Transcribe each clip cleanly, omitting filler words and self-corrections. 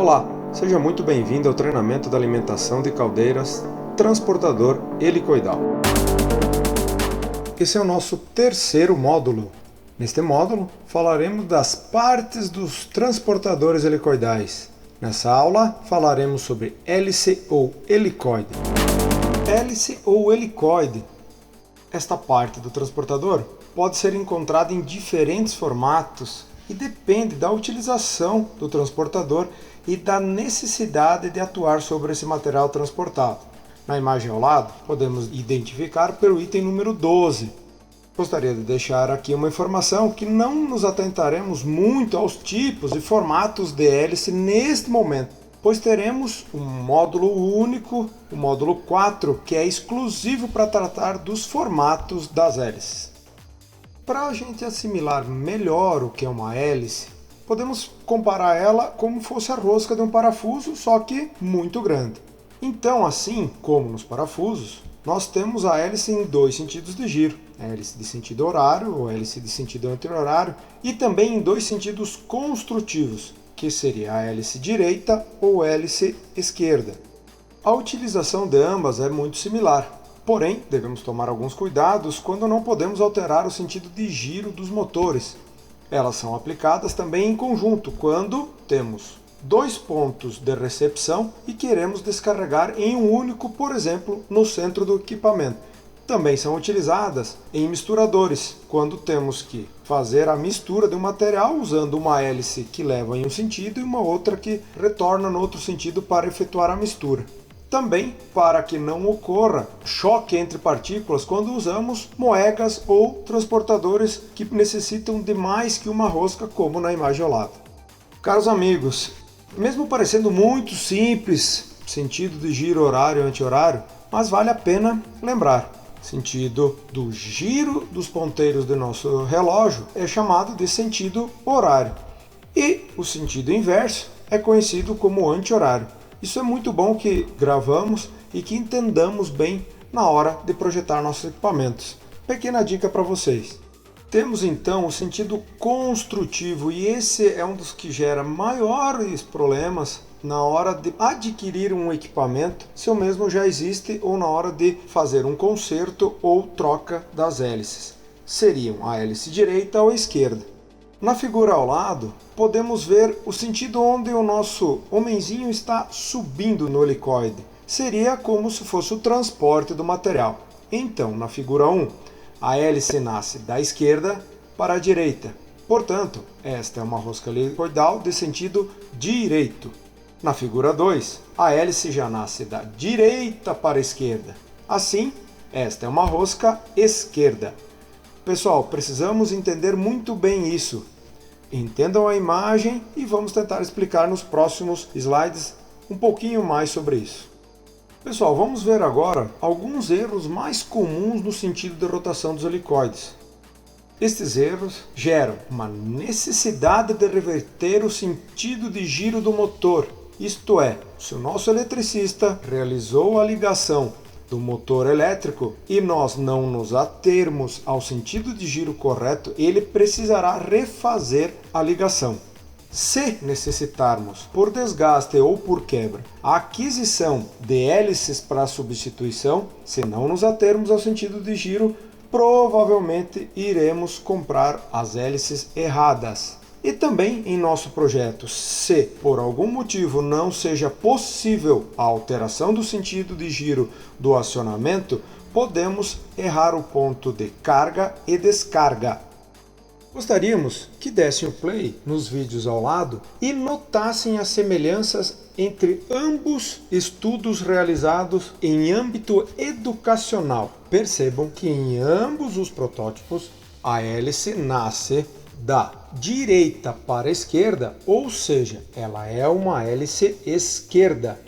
Olá, seja muito bem-vindo ao treinamento da alimentação de caldeiras transportador helicoidal. Esse é o nosso terceiro módulo. Neste módulo, falaremos das partes dos transportadores helicoidais. Nessa aula, falaremos sobre hélice ou helicoide. Hélice ou helicoide. Esta parte do transportador pode ser encontrada em diferentes formatos e depende da utilização do transportador e da necessidade de atuar sobre esse material transportado. Na imagem ao lado, podemos identificar pelo item número 12. Gostaria de deixar aqui uma informação que não nos atentaremos muito aos tipos e formatos de hélice neste momento, pois teremos um módulo único, o módulo 4, que é exclusivo para tratar dos formatos das hélices. Para a gente assimilar melhor o que é uma hélice, podemos comparar ela como fosse a rosca de um parafuso, só que muito grande. Então, assim como nos parafusos, nós temos a hélice em dois sentidos de giro, a hélice de sentido horário ou hélice de sentido anti-horário, e também em dois sentidos construtivos, que seria a hélice direita ou hélice esquerda. A utilização de ambas é muito similar, porém devemos tomar alguns cuidados quando não podemos alterar o sentido de giro dos motores. Elas são aplicadas também em conjunto quando temos dois pontos de recepção e queremos descarregar em um único, por exemplo, no centro do equipamento. Também são utilizadas em misturadores, quando temos que fazer a mistura de um material usando uma hélice que leva em um sentido e uma outra que retorna no outro sentido para efetuar a mistura. Também para que não ocorra choque entre partículas quando usamos moegas ou transportadores que necessitam de mais que uma rosca, como na imagem ao lado. Caros amigos, mesmo parecendo muito simples, sentido de giro horário e anti-horário, mas vale a pena lembrar. Sentido do giro dos ponteiros do nosso relógio é chamado de sentido horário. E o sentido inverso é conhecido como anti-horário. Isso é muito bom que gravamos e que entendamos bem na hora de projetar nossos equipamentos. Pequena dica para vocês. Temos então o sentido construtivo e esse é um dos que gera maiores problemas na hora de adquirir um equipamento, se o mesmo já existe, ou na hora de fazer um conserto ou troca das hélices. Seriam a hélice direita ou esquerda. Na figura ao lado, podemos ver o sentido onde o nosso homenzinho está subindo no helicoide. Seria como se fosse o transporte do material. Então, na figura 1, a hélice nasce da esquerda para a direita. Portanto, esta é uma rosca helicoidal de sentido direito. Na figura 2, a hélice já nasce da direita para a esquerda. Assim, esta é uma rosca esquerda. Pessoal, precisamos entender muito bem isso. Entendam a imagem e vamos tentar explicar nos próximos slides um pouquinho mais sobre isso. Pessoal, vamos ver agora alguns erros mais comuns no sentido de rotação dos helicoides. Estes erros geram uma necessidade de reverter o sentido de giro do motor. Isto é, se o nosso eletricista realizou a ligação do motor elétrico e nós não nos atermos ao sentido de giro correto, ele precisará refazer a ligação. Se necessitarmos, por desgaste ou por quebra, a aquisição de hélices para substituição, se não nos atermos ao sentido de giro, provavelmente iremos comprar as hélices erradas. E também em nosso projeto, se por algum motivo não seja possível a alteração do sentido de giro do acionamento, podemos errar o ponto de carga e descarga. Gostaríamos que dessem o play nos vídeos ao lado e notassem as semelhanças entre ambos estudos realizados em âmbito educacional. Percebam que em ambos os protótipos a hélice nasce da direita para a esquerda, ou seja, ela é uma hélice esquerda.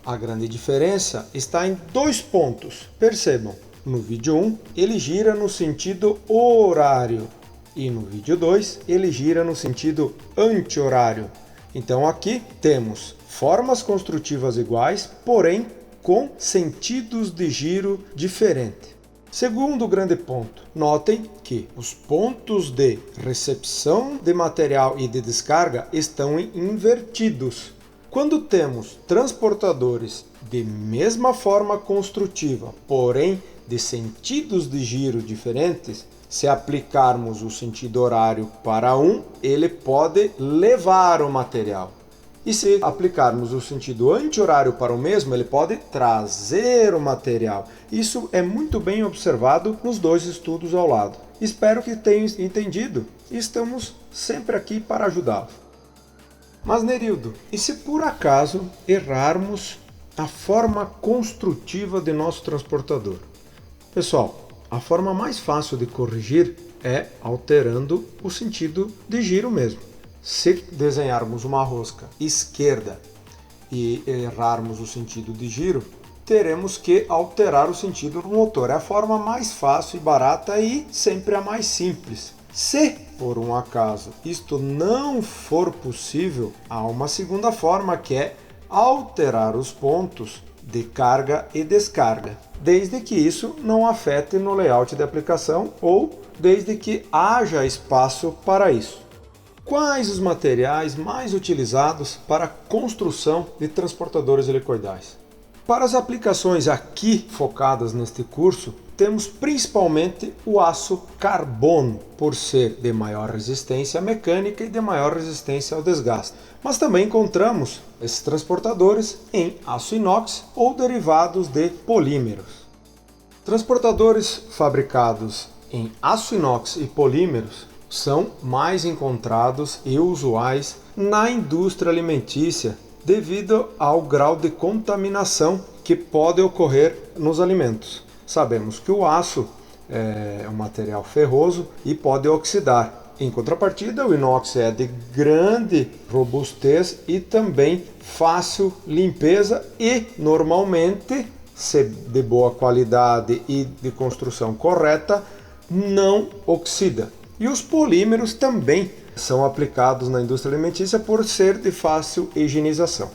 A grande diferença está em dois pontos. Percebam, no vídeo 1 ele gira no sentido horário e no vídeo 2 ele gira no sentido anti-horário. Então aqui temos formas construtivas iguais, porém com sentidos de giro diferentes. Segundo grande ponto, notem que os pontos de recepção de material e de descarga estão invertidos. Quando temos transportadores de mesma forma construtiva, porém de sentidos de giro diferentes, se aplicarmos o sentido horário para um, ele pode levar o material. E se aplicarmos o sentido anti-horário para o mesmo, ele pode trazer o material. Isso é muito bem observado nos dois estudos ao lado. Espero que tenham entendido e estamos sempre aqui para ajudá-los. Mas Nerildo, e se por acaso errarmos a forma construtiva de nosso transportador? Pessoal, a forma mais fácil de corrigir é alterando o sentido de giro mesmo. Se desenharmos uma rosca esquerda e errarmos o sentido de giro, teremos que alterar o sentido do motor. É a forma mais fácil e barata e sempre a mais simples. Se, por um acaso, isto não for possível, há uma segunda forma que é alterar os pontos de carga e descarga, desde que isso não afete no layout de aplicação ou desde que haja espaço para isso. Quais os materiais mais utilizados para a construção de transportadores helicoidais? Para as aplicações aqui focadas neste curso, temos principalmente o aço carbono, por ser de maior resistência mecânica e de maior resistência ao desgaste. Mas também encontramos esses transportadores em aço inox ou derivados de polímeros. Transportadores fabricados em aço inox e polímeros são mais encontrados e usuais na indústria alimentícia devido ao grau de contaminação que pode ocorrer nos alimentos. Sabemos que o aço é um material ferroso e pode oxidar. Em contrapartida, o inox é de grande robustez e também fácil limpeza e, normalmente, se de boa qualidade e de construção correta, não oxida. E os polímeros também são aplicados na indústria alimentícia por ser de fácil higienização.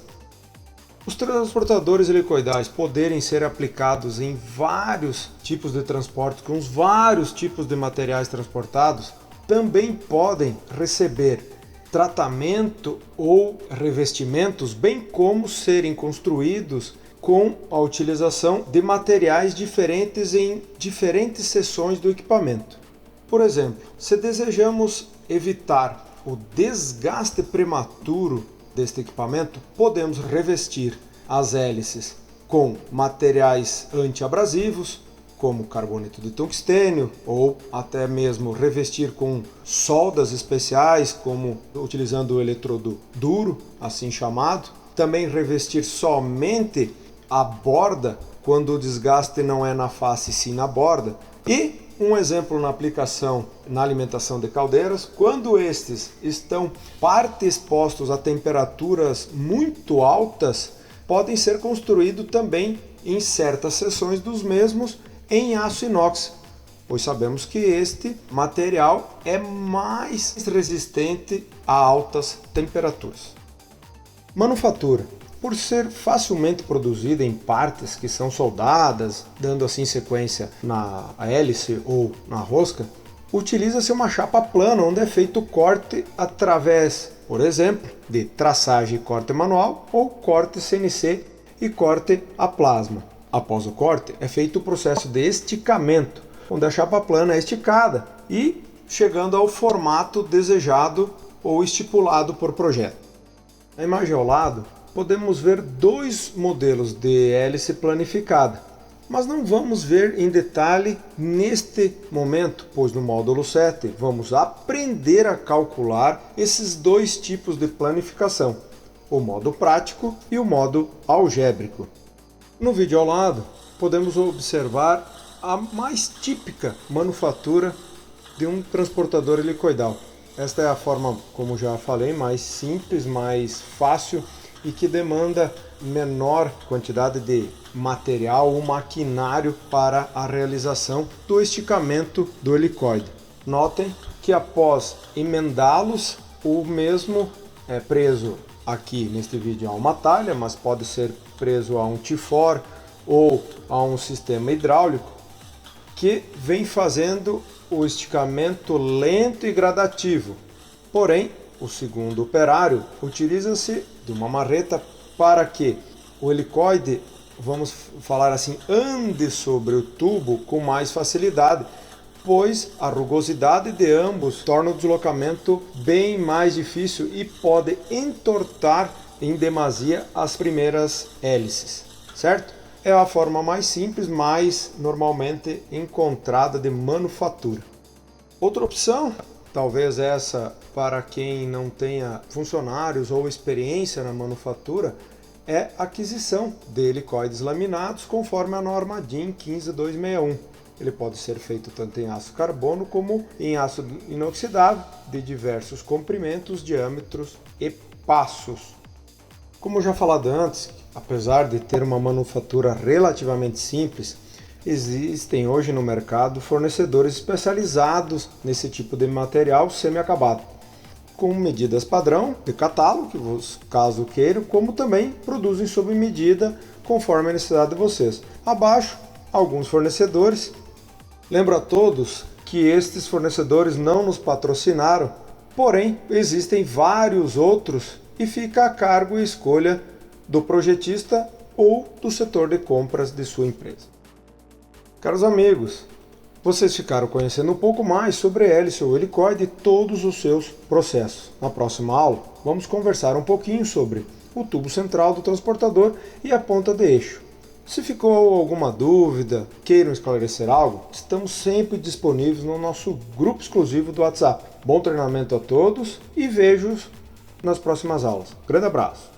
Os transportadores helicoidais poderem ser aplicados em vários tipos de transporte, com os vários tipos de materiais transportados, também podem receber tratamento ou revestimentos, bem como serem construídos com a utilização de materiais diferentes em diferentes seções do equipamento. Por exemplo, se desejamos evitar o desgaste prematuro deste equipamento, podemos revestir as hélices com materiais antiabrasivos, como carboneto de tungstênio, ou até mesmo revestir com soldas especiais, como utilizando o eletrodo duro, assim chamado. Também revestir somente a borda, quando o desgaste não é na face, sim na borda. E um exemplo na aplicação na alimentação de caldeiras, quando estes estão parte expostos a temperaturas muito altas, podem ser construídos também em certas seções dos mesmos em aço inox, pois sabemos que este material é mais resistente a altas temperaturas. Manufatura. Por ser facilmente produzida em partes que são soldadas, dando assim sequência na hélice ou na rosca, utiliza-se uma chapa plana onde é feito o corte através, por exemplo, de traçagem e corte manual ou corte CNC e corte a plasma. Após o corte é feito o processo de esticamento, onde a chapa plana é esticada e chegando ao formato desejado ou estipulado por projeto. Na imagem ao lado, podemos ver dois modelos de hélice planificada, mas não vamos ver em detalhe neste momento, pois no módulo 7 vamos aprender a calcular esses dois tipos de planificação, o modo prático e o modo algébrico. No vídeo ao lado, podemos observar a mais típica manufatura de um transportador helicoidal. Esta é a forma, como já falei, mais simples, mais fácil e que demanda menor quantidade de material ou maquinário para a realização do esticamento do helicoide. Notem que após emendá-los, o mesmo é preso aqui neste vídeo a uma talha, mas pode ser preso a um tifor ou a um sistema hidráulico que vem fazendo o esticamento lento e gradativo. Porém, o segundo operário utiliza-se de uma marreta para que o helicoide, vamos falar assim, ande sobre o tubo com mais facilidade, pois a rugosidade de ambos torna o deslocamento bem mais difícil e pode entortar em demasia as primeiras hélices, certo? É a forma mais simples, mais normalmente encontrada de manufatura. Outra opção, talvez essa para quem não tenha funcionários ou experiência na manufatura, é a aquisição de helicoides laminados conforme a norma DIN 15261. Ele pode ser feito tanto em aço carbono como em aço inoxidável de diversos comprimentos, diâmetros e passos. Como já falado antes, apesar de ter uma manufatura relativamente simples, existem hoje no mercado fornecedores especializados nesse tipo de material semi-acabado, com medidas padrão de catálogo, que caso queiram, como também produzem sob medida conforme a necessidade de vocês. Abaixo, alguns fornecedores. Lembro a todos que estes fornecedores não nos patrocinaram, porém existem vários outros e fica a cargo e escolha do projetista ou do setor de compras de sua empresa. Caros amigos, vocês ficaram conhecendo um pouco mais sobre hélice ou helicoide e todos os seus processos. Na próxima aula, vamos conversar um pouquinho sobre o tubo central do transportador e a ponta de eixo. Se ficou alguma dúvida, queiram esclarecer algo, estamos sempre disponíveis no nosso grupo exclusivo do WhatsApp. Bom treinamento a todos e vejo-os nas próximas aulas. Grande abraço!